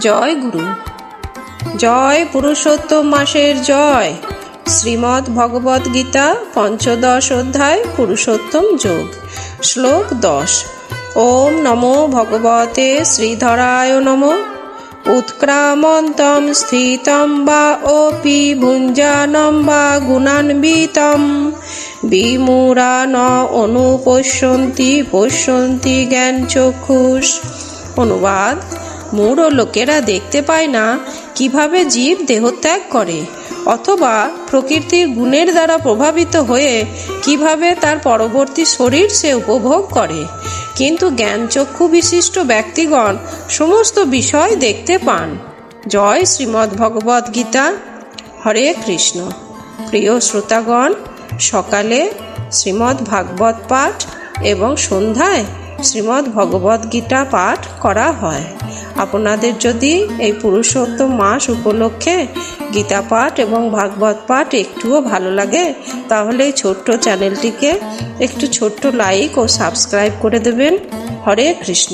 জয় গুরু। জয় পুরুষোত্তম মাসের জয়। শ্রীমদ্ ভগবদ গীতা পঞ্চদশ অধ্যায় পুরুষোত্তম যোগ। শ্লোক 10। ওম নমো ভগবতে শ্রীধরায় নমঃ। উৎক্রামন্তম স্থিতম বা অপি ভুঞ্জানম বা গুণান্বিতম বিমূঢ়া ন অনুপশ্যন্তি পশ্যন্তি জ্ঞান চক্ষুষ। অনুবাদ: মূঢ় লোকেরা দেখতে পায় না কিভাবে জীব দেহত্যাগ করে, অথবা প্রকৃতির গুণের দ্বারা প্রভাবিত হয়ে কিভাবে তার পরবর্তী শরীর সে উপভোগ করে, কিন্তু জ্ঞানচক্ষু বিশিষ্ট ব্যক্তিগণ সমস্ত বিষয় দেখতে পান। জয় শ্রীমদ্ ভগবদ গীতা। হরে কৃষ্ণ। প্রিয় শ্রোতাগণ, সকালে শ্রীমদ্ ভাগবত পাঠ এবং সন্ধ্যায় শ্রীমদ্ ভগবদ গীতা পাঠ করা হয়। আপনাদের যদি এই পুরুষোত্তম মাস উপলক্ষে গীতা পাঠ এবং ভাগবত পাঠ একটুও ভালো লাগে, তাহলে এই ছোট্ট চ্যানেলটিকে একটু ছোট্ট লাইক ও সাবস্ক্রাইব করে দেবেন। হরে কৃষ্ণ।